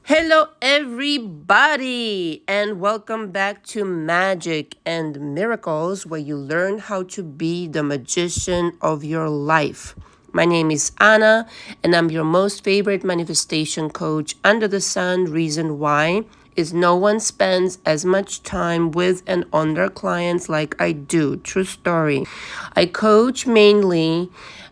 Hello, everybody, and welcome back to Magic and Miracles, where you learn how to be the magician of your life. My name is Anna, and I'm your most favorite manifestation coach under the sun. Reason why is no one spends as much time with and on their clients like I do. True story. I coach mainly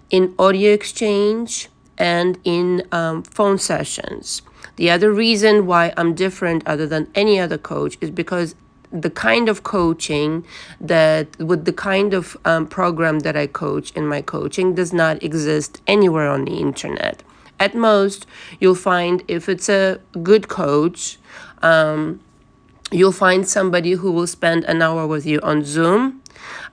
in audio exchange and in phone sessions. The other reason why I'm different other than any other coach is because the kind of coaching that with the kind of program that I coach in my coaching does not exist anywhere on the internet. At most, you'll find if it's a good coach, you'll find somebody who will spend an hour with you on Zoom,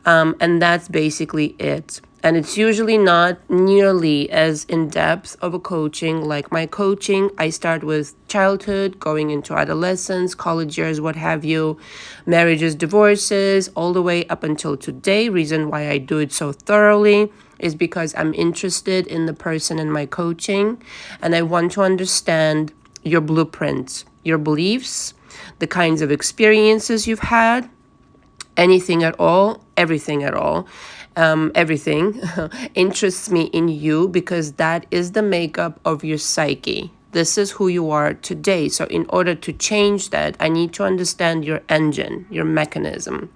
and that's basically it. And it's usually not nearly as in-depth of a coaching like my coaching. I start with childhood, going into adolescence, college years, what have you, marriages, divorces, all the way up until today. Reason why I do it so thoroughly is because I'm interested in the person in my coaching, and I want to understand your blueprint, your beliefs, the kinds of experiences you've had, anything at all, everything at all. Everything interests me in you because that is the makeup of your psyche. This is who you are today. So in order to change that, I need to understand your engine, your mechanism.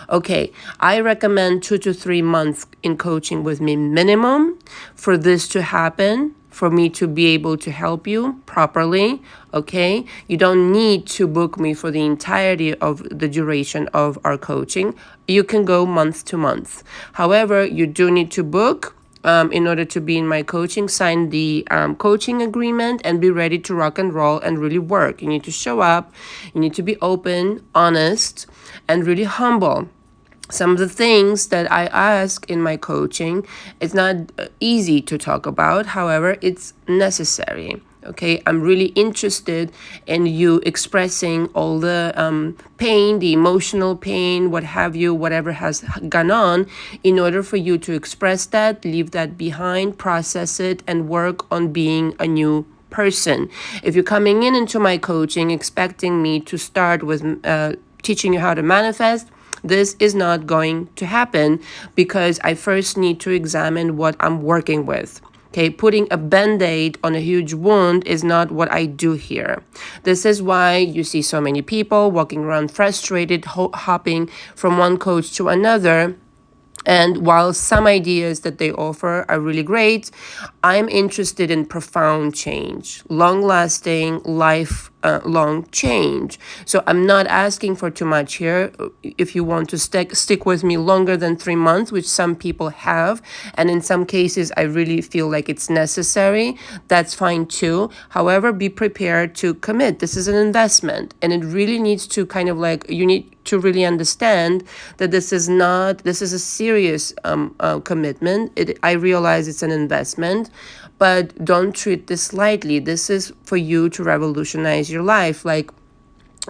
Okay, I recommend 2 to 3 months in coaching with me minimum for this to happen, for me to be able to help you properly, okay? You don't need to book me for the entirety of the duration of our coaching. You can go month to month. However, you do need to book in order to be in my coaching, sign the coaching agreement and be ready to rock and roll and really work. You need to show up, you need to be open, honest, and really humble. Some of the things that I ask in my coaching, it's not easy to talk about. However, it's necessary. Okay, I'm really interested in you expressing all the pain, the emotional pain, what have you, whatever has gone on, in order for you to express that, leave that behind, process it, and work on being a new person. If you're coming into my coaching expecting me to start with teaching you how to manifest, this is not going to happen because I first need to examine what I'm working with. Okay, putting a band-aid on a huge wound is not what I do here. This is why you see so many people walking around frustrated, hopping from one coach to another. And while some ideas that they offer are really great, I'm interested in profound change, long-lasting, life-long change. So I'm not asking for too much here. If you want to stick with me longer than 3 months, which some people have, and in some cases I really feel like it's necessary, that's fine too. However, be prepared to commit. This is an investment, and it really needs to kind of like, you need to really understand that this is a serious commitment. I realize it's an investment, but don't treat this lightly. This is for you to revolutionize your life. Like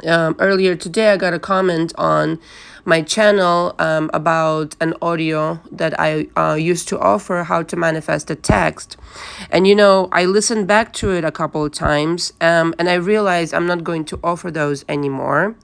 earlier today, I got a comment on my channel about an audio that I used to offer, how to manifest a text. And I listened back to it a couple of times, and I realized I'm not going to offer those anymore.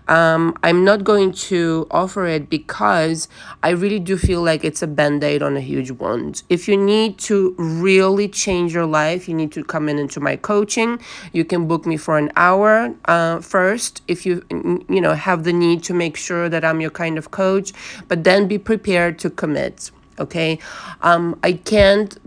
I'm not going to offer it because I really do feel like it's a band-aid on a huge wound. If you need to really change your life, you need to come into my coaching. You can book me for an hour first if you have the need to make sure that I'm your kind of coach, but then be prepared to commit. Okay, I can't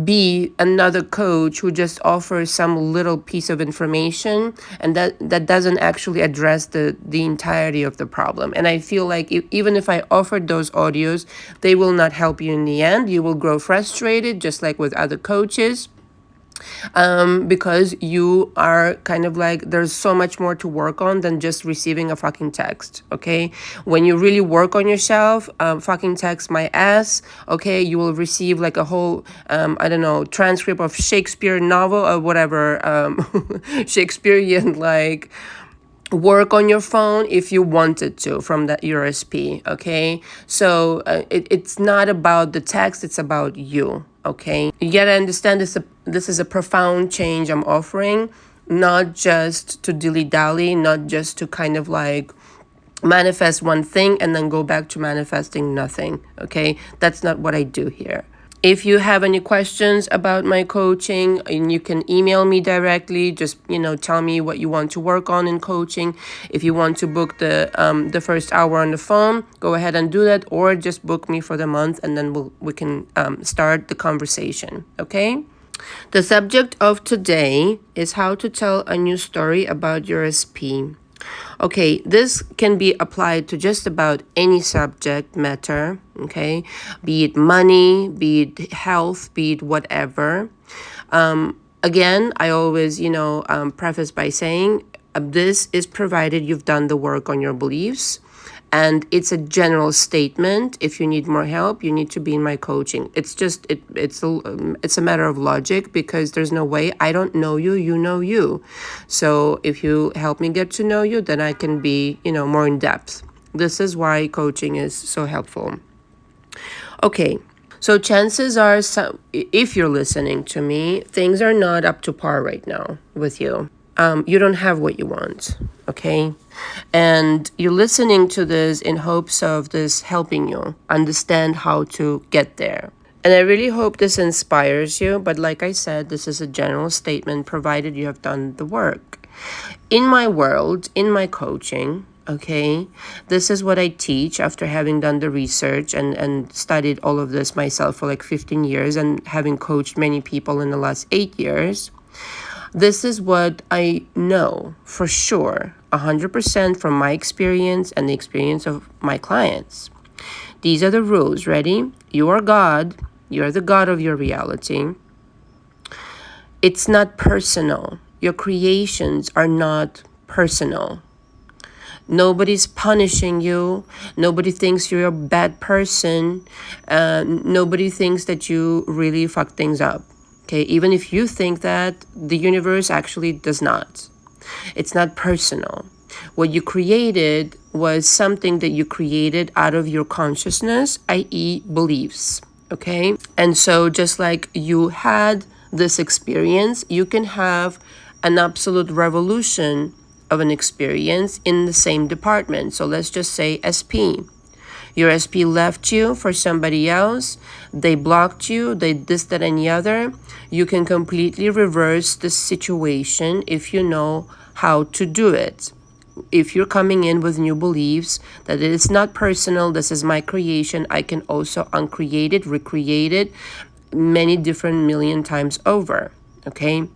be another coach who just offers some little piece of information and that doesn't actually address the entirety of the problem. And I feel like even if I offered those audios, they will not help you in the end. You will grow frustrated, just like with other coaches. Because you are kind of like, there's so much more to work on than just receiving a fucking text, okay? When you really work on yourself, fucking text my ass, okay? You will receive like a whole, I don't know, transcript of Shakespeare novel or whatever, Shakespearean, like, work on your phone if you wanted to from that USP, okay? So it's not about the text, it's about you, okay? You gotta understand this is a profound change I'm offering. not just to dilly-dally, not just to kind of like manifest one thing and then go back to manifesting nothing. Okay, that's not what I do here. If you have any questions about my coaching, and you can email me directly, just tell me what you want to work on in coaching. If you want to book the first hour on the phone, go ahead and do that, or just book me for the month, and then we can start the conversation. Okay. The subject of today is how to tell a new story about your SP. Okay, this can be applied to just about any subject matter, okay? Be it money, be it health, be it whatever. Again, I always, preface by saying this is provided you've done the work on your beliefs. And it's a general statement. If you need more help, you need to be in my coaching. It's just, it's a matter of logic, because there's no way. I don't know you, you know you. So if you help me get to know you, then I can be, more in depth. This is why coaching is so helpful. Okay. So chances are, if you're listening to me, things are not up to par right now with you. You don't have what you want, okay? And you're listening to this in hopes of this helping you understand how to get there. And I really hope this inspires you. But like I said, this is a general statement, provided you have done the work. In my world, in my coaching, okay, this is what I teach after having done the research and studied all of this myself for like 15 years and having coached many people in the last 8 years. This is what I know for sure, 100% from my experience and the experience of my clients. These are the rules. Ready? You are God. You are the God of your reality. It's not personal. Your creations are not personal. Nobody's punishing you. Nobody thinks you're a bad person. Nobody thinks that you really fuck things up. Okay, even if you think that, the universe actually does not. It's not personal. What you created was something that you created out of your consciousness, i.e. beliefs. Okay? And so just like you had this experience, you can have an absolute revolution of an experience in the same department. So let's just say SP. Your SP left you for somebody else. They blocked you. They this, that, and the other. You can completely reverse the situation if you know how to do it. If you're coming in with new beliefs that it is not personal, this is my creation, I can also uncreate it, recreate it many different million times over. Okay.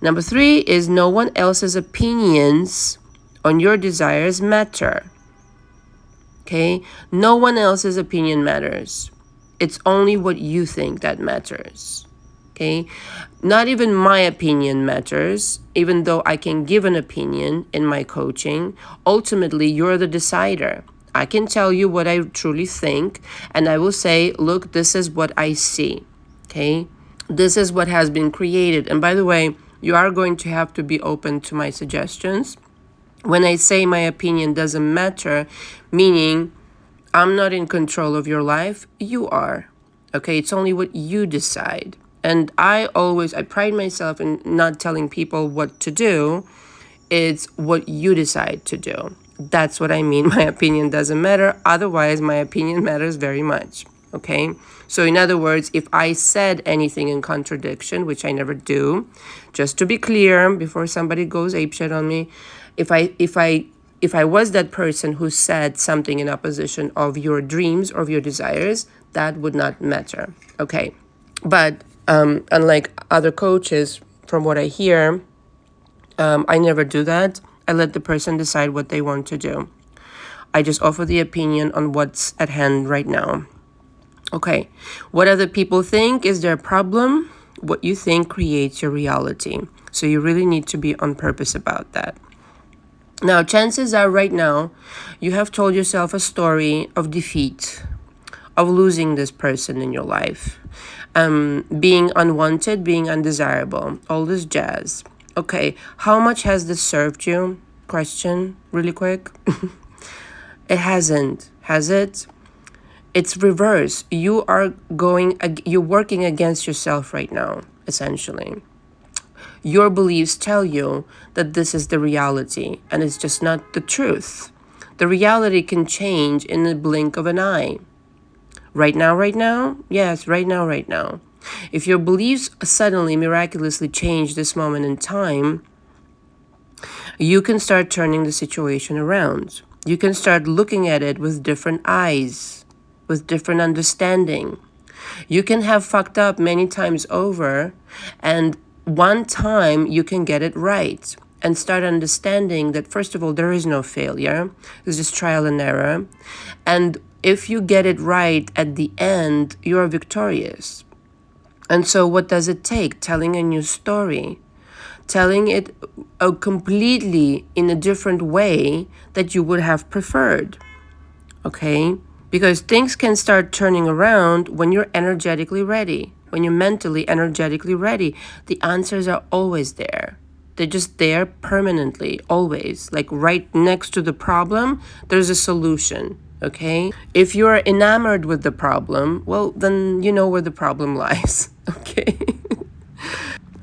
Number 3 is no one else's opinions on your desires matter. Okay, no one else's opinion matters. It's only what you think that matters. Okay, not even my opinion matters, even though I can give an opinion in my coaching. Ultimately, you're the decider. I can tell you what I truly think, and I will say, look, this is what I see. Okay, this is what has been created. And by the way, you are going to have to be open to my suggestions. When I say my opinion doesn't matter, meaning I'm not in control of your life, you are. Okay, it's only what you decide. And I pride myself in not telling people what to do. It's what you decide to do. That's what I mean. My opinion doesn't matter. Otherwise, my opinion matters very much. Okay? So in other words, if I said anything in contradiction, which I never do, just to be clear, before somebody goes apeshit on me, if I was that person who said something in opposition of your dreams or of your desires, that would not matter. Okay. But unlike other coaches, from what I hear, I never do that. I let the person decide what they want to do. I just offer the opinion on what's at hand right now. Okay. What other people think is their problem. What you think creates your reality. So you really need to be on purpose about that. Now, chances are right now, you have told yourself a story of defeat, of losing this person in your life, being unwanted, being undesirable, all this jazz. Okay, how much has this served you? Question, really quick. It hasn't, has it? It's reverse. You're working against yourself right now, essentially. Your beliefs tell you that this is the reality, and it's just not the truth. The reality can change in the blink of an eye. Right now, right now? Yes, right now, right now. If your beliefs suddenly miraculously change this moment in time, you can start turning the situation around. You can start looking at it with different eyes, with different understanding. You can have fucked up many times over, and one time you can get it right and start understanding that, first of all, there is no failure. It's just trial and error. And if you get it right at the end, you are victorious. And so what does it take? Telling a new story. Telling it completely in a different way that you would have preferred. Okay? Because things can start turning around when you're energetically ready. When you're mentally, energetically ready. The answers are always there. They're just there permanently, always. Like right next to the problem, there's a solution. Okay? If you're enamored with the problem, well, then you know where the problem lies. Okay?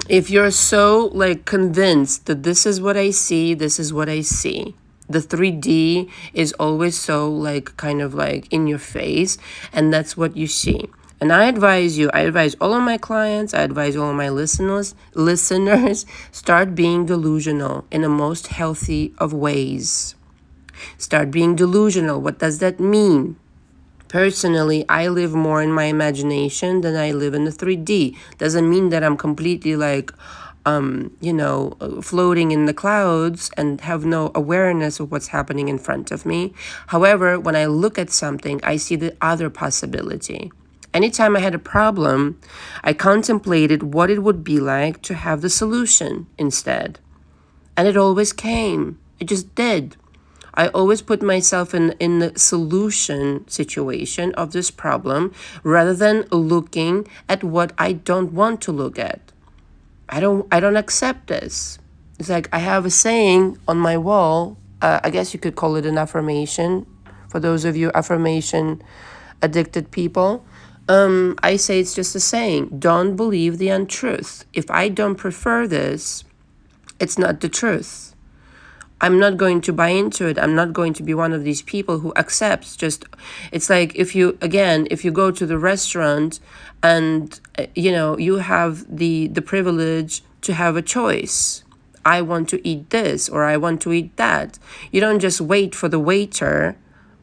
If you're so like convinced that this is what I see, this is what I see. The 3D is always so like kind of like in your face, and that's what you see. And I advise all of my clients, I advise all of my listeners, start being delusional in the most healthy of ways. Start being delusional. What does that mean? Personally, I live more in my imagination than I live in the 3D. Doesn't mean that I'm completely like, floating in the clouds and have no awareness of what's happening in front of me. However, when I look at something, I see the other possibility. Anytime I had a problem, I contemplated what it would be like to have the solution instead. And it always came. It just did. I always put myself in the solution situation of this problem rather than looking at what I don't want to look at. I don't accept this. It's like I have a saying on my wall. I guess you could call it an affirmation. For those of you affirmation addicted people, I say it's just a saying. Don't believe the untruth. If I don't prefer this, it's not the truth. I'm not going to buy into it. I'm not going to be one of these people who accepts it's like if you go to the restaurant and, you have the privilege to have a choice. I want to eat this or I want to eat that. You don't just wait for the waiter,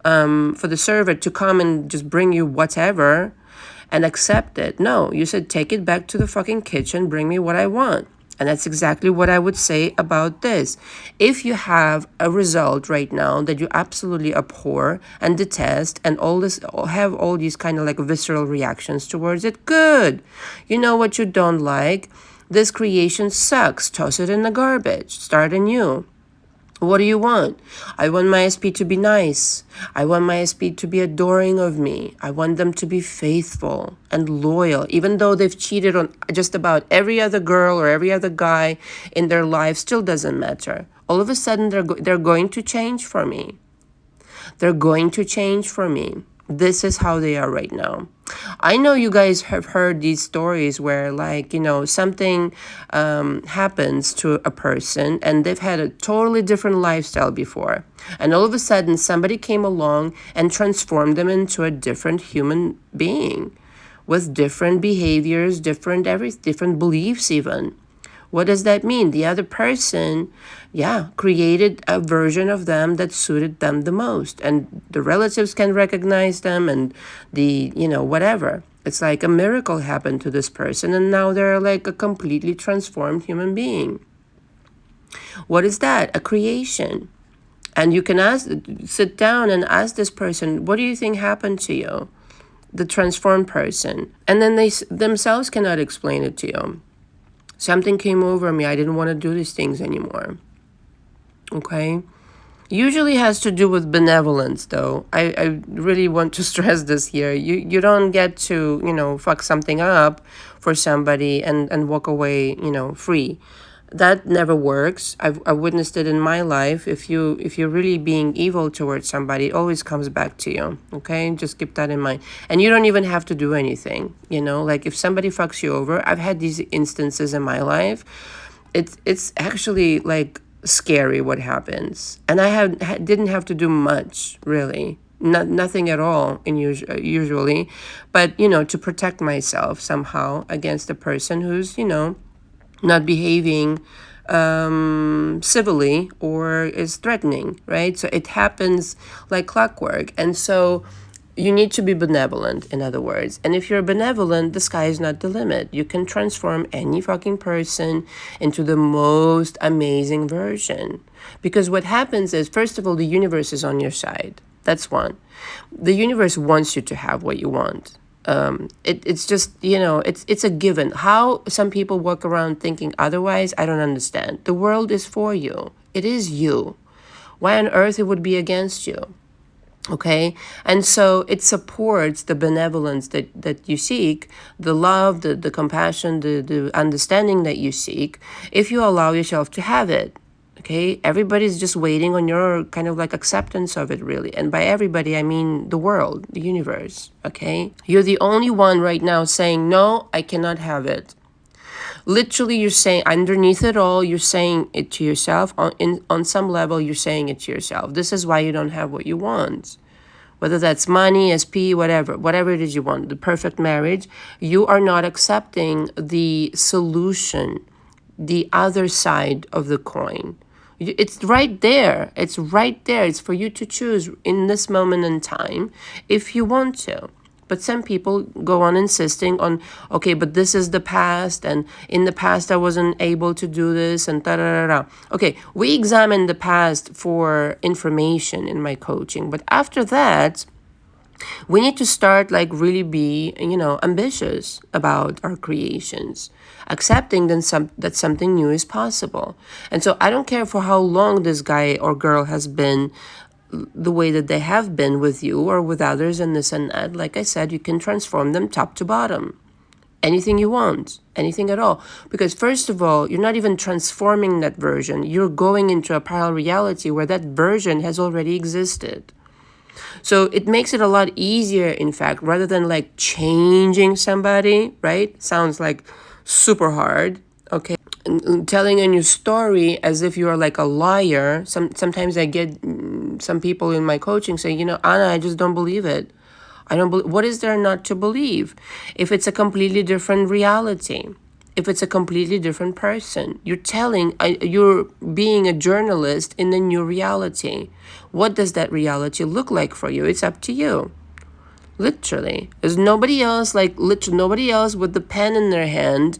for the server to come and just bring you whatever and accept it. No, you said take it back to the fucking kitchen, bring me what I want. And that's exactly what I would say about this. If you have a result right now that you absolutely abhor and detest and have all these kind of like visceral reactions towards it, good. You know what you don't like? This creation sucks. Toss it in the garbage. Start anew. What do you want? I want my SP to be nice. I want my SP to be adoring of me. I want them to be faithful and loyal, even though they've cheated on just about every other girl or every other guy in their life. Still doesn't matter. All of a sudden, they're going to change for me. They're going to change for me. This is how they are right now. I know you guys have heard these stories where something happens to a person and they've had a totally different lifestyle before. And all of a sudden somebody came along and transformed them into a different human being with different behaviors, different beliefs even. What does that mean? The other person, created a version of them that suited them the most. And the relatives can recognize them and whatever. It's like a miracle happened to this person and now they're like a completely transformed human being. What is that? A creation. And you can sit down and ask this person, what do you think happened to you? The transformed person. And then they themselves cannot explain it to you. Something came over me. I didn't want to do these things anymore. Okay? Usually has to do with benevolence, though. I really want to stress this here. You don't get to, fuck something up for somebody and walk away, free. That never works. I've witnessed it in my life. If you're really being evil towards somebody, it always comes back to you. Okay, just keep that in mind. And you don't even have to do anything. Like if somebody fucks you over, I've had these instances in my life. it's actually like scary what happens. And didn't have to do much, really. Nothing at all usually, but to protect myself somehow against the person who's not behaving civilly or is threatening, right? So it happens like clockwork. And so you need to be benevolent, in other words. And if you're benevolent, the sky is not the limit. You can transform any fucking person into the most amazing version. Because what happens is, first of all, the universe is on your side. That's one. The universe wants you to have what you want. It's just, it's a given. How some people walk around thinking otherwise, I don't understand. The world is for you. It is you. Why on earth it would be against you? Okay, and so it supports the benevolence that you seek, the love, the compassion, the understanding that you seek, if you allow yourself to have it. Okay, everybody's just waiting on your kind of like acceptance of it, really. And by everybody, I mean the world, the universe. Okay, you're the only one right now saying, no, I cannot have it. Literally, you're saying, underneath it all, you're saying it to yourself. On some level, you're saying it to yourself. This is why you don't have what you want. Whether that's money, SP, whatever it is you want, the perfect marriage, you are not accepting the solution, the other side of the coin. It's right there. It's right there. It's for you to choose in this moment in time if you want to. But some people go on insisting on, okay, but this is the past, and in the past I wasn't able to do this, and da-da-da-da. Okay, we examine the past for information in my coaching, but after that, we need to start like really be, ambitious about our creations, accepting that something new is possible. And so I don't care for how long this guy or girl has been the way that they have been with you or with others and this and that. Like I said, you can transform them top to bottom. Anything you want, anything at all. Because first of all, you're not even transforming that version. You're going into a parallel reality where that version has already existed. So it makes it a lot easier, in fact, rather than like changing somebody, right? Sounds like super hard, okay? And telling a new story as if you are like a liar. Sometimes I get some people in my coaching say, Anna, I just don't believe it. I don't believe. What is there not to believe? If it's a completely different reality, if it's a completely different person, you're being a journalist in a new reality. What does that reality look like for you? It's up to you. Literally. There's nobody else, nobody else with the pen in their hand,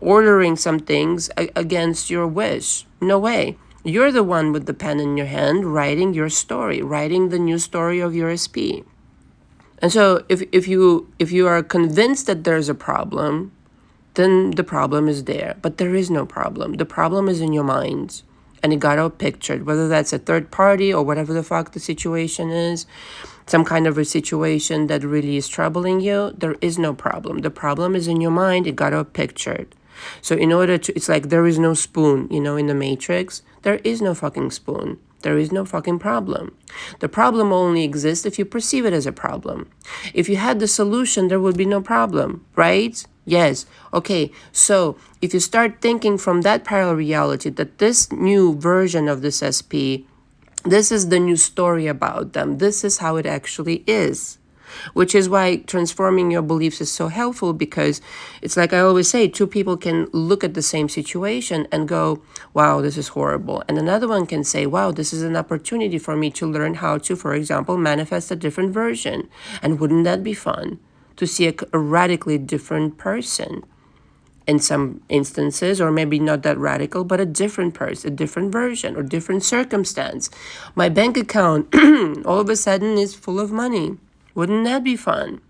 ordering some things against your wish. No way. You're the one with the pen in your hand writing your story, writing the new story of your SP. And so if you are convinced that there's a problem, then the problem is there. But there is no problem. The problem is in your mind. And it got all pictured, whether that's a third party or whatever the fuck the situation is, some kind of a situation that really is troubling you, there is no problem. The problem is in your mind. It got all pictured. So in order to, it's like there is no spoon, in the Matrix. There is no fucking spoon. There is no fucking problem. The problem only exists if you perceive it as a problem. If you had the solution, there would be no problem, right? Yes. Okay. So if you start thinking from that parallel reality that this new version of this SP, this is the new story about them. This is how it actually is. Which is why transforming your beliefs is so helpful, because it's like I always say, two people can look at the same situation and go, wow, this is horrible. And another one can say, wow, this is an opportunity for me to learn how to, for example, manifest a different version. And wouldn't that be fun? To see a radically different person in some instances, or maybe not that radical, but a different person, a different version, or different circumstance. My bank account all of a sudden is full of money. Wouldn't that be fun?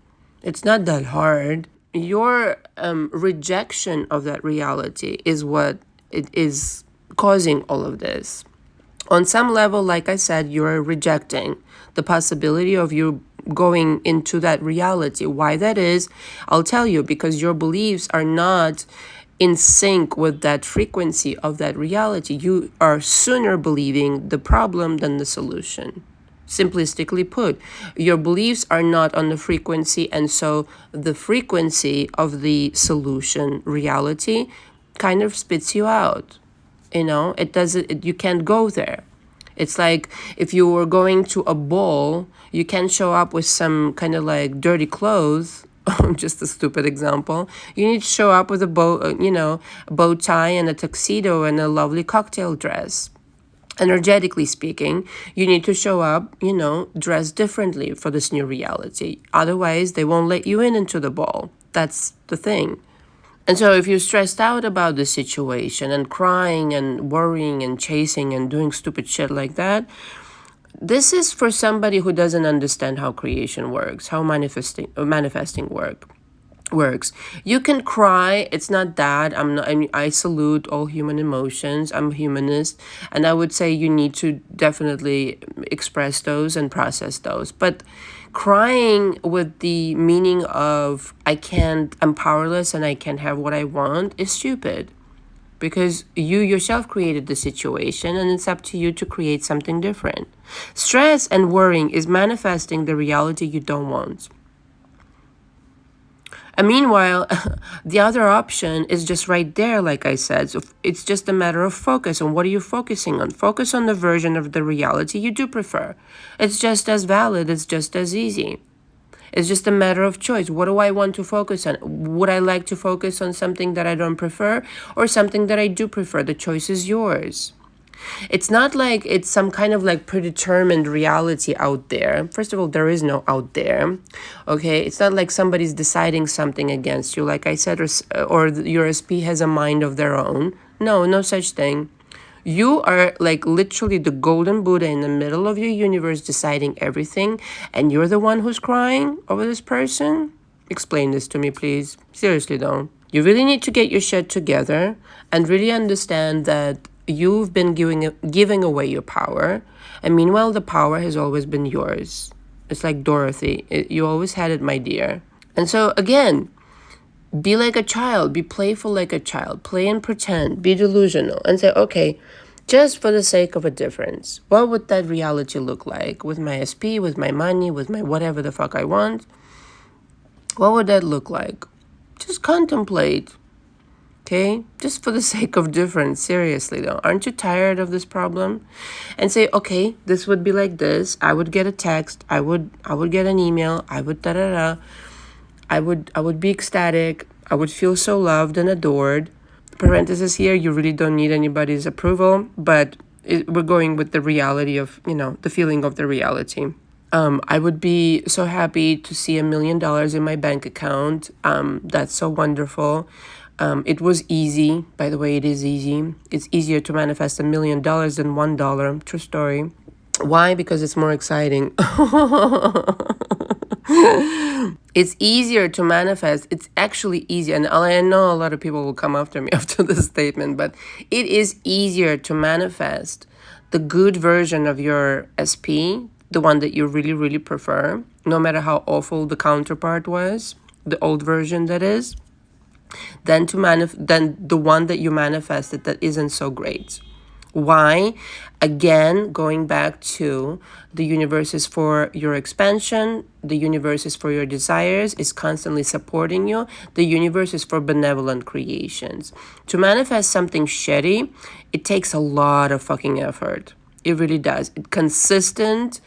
It's not that hard. Your rejection of that reality is what it is causing all of this. On some level, like I said, you're rejecting the possibility of you going into that reality. Why that is, I'll tell you, because your beliefs are not in sync with that frequency of that reality. You are sooner believing the problem than the solution. Simplistically put, your beliefs are not on the frequency, and so the frequency of the solution reality kind of spits you out. It doesn't, you can't go there. It's like if you were going to a ball, you can't show up with some kind of like dirty clothes. Just a stupid example. You need to show up with a bow tie and a tuxedo and a lovely cocktail dress. Energetically speaking, you need to show up, dressed differently for this new reality. Otherwise, they won't let you into the ball. That's the thing. And so if you're stressed out about the situation and crying and worrying and chasing and doing stupid shit like that, this is for somebody who doesn't understand how creation works, how manifesting works. You can cry. It's not that. I salute all human emotions. I'm a humanist. And I would say you need to definitely express those and process those. But crying with the meaning of I'm powerless and I can't have what I want is stupid. Because you yourself created the situation and it's up to you to create something different. Stress and worrying is manifesting the reality you don't want. And meanwhile, the other option is just right there, like I said. So it's just a matter of focus. And what are you focusing on? Focus on the version of the reality you do prefer. It's just as valid. It's just as easy. It's just a matter of choice. What do I want to focus on? Would I like to focus on something that I don't prefer or something that I do prefer? The choice is yours. It's not like it's some kind of like predetermined reality out there. First of all, there is no out there. Okay, it's not like somebody's deciding something against you, like I said, or your SP has a mind of their own. No such thing. You are like literally the golden Buddha in the middle of your universe deciding everything, and you're the one who's crying over this person? Explain this to me, please. Seriously, though. You really need to get your shit together and really understand that you've been giving away your power, and meanwhile, the power has always been yours. It's like Dorothy. You always had it, my dear. And so, again, be like a child. Be playful like a child. Play and pretend. Be delusional. And say, okay, just for the sake of a difference, what would that reality look like? With my SP, with my money, with my whatever the fuck I want? What would that look like? Just contemplate. Okay? Just for the sake of difference. Seriously, though. Aren't you tired of this problem? And say, okay, this would be like this. I would get a text. I would get an email. I would da-da-da. I would be ecstatic. I would feel so loved and adored. Parenthesis here, you really don't need anybody's approval, but we're going with the reality of, the feeling of the reality. I would be so happy to see $1 million in my bank account. That's so wonderful. It was easy. By the way, it is easy. It's easier to manifest $1 million than $1. True story. Why? Because it's more exciting. It's easier to manifest. It's actually easier. And I know a lot of people will come after me after this statement, but it is easier to manifest the good version of your SP, the one that you really, really prefer, no matter how awful the counterpart was, the old version that is, than the one that you manifested that isn't so great. Why? Again, going back to the universe is for your expansion, the universe is for your desires, is constantly supporting you, the universe is for benevolent creations. To manifest something shitty, it takes a lot of fucking effort. It really does. Consistent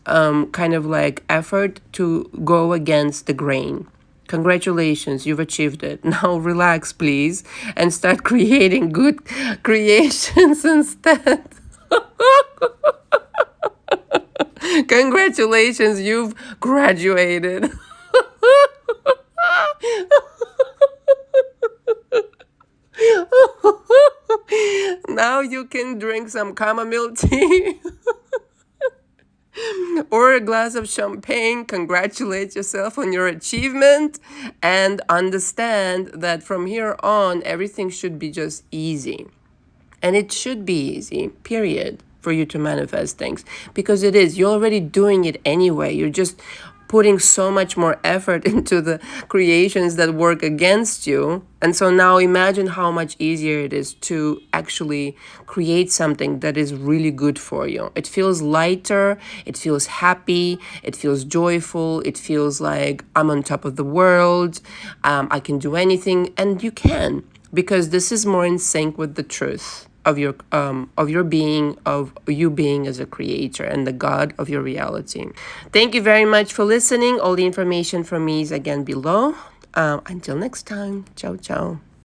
kind of like effort to go against the grain. Congratulations, you've achieved it. Now relax, please, and start creating good creations instead. Congratulations, you've graduated. Now you can drink some chamomile tea. Or a glass of champagne, congratulate yourself on your achievement, and understand that from here on, everything should be just easy. And it should be easy, period, for you to manifest things. Because it is. You're already doing it anyway. You're just putting so much more effort into the creations that work against you. And so now imagine how much easier it is to actually create something that is really good for you. It feels lighter, it feels happy, it feels joyful, it feels like I'm on top of the world, I can do anything, and you can. because this is more in sync with the truth of your being, of you being as a creator and the God of your reality. Thank you very much for listening. All the information from me is again below. Until next time, ciao ciao.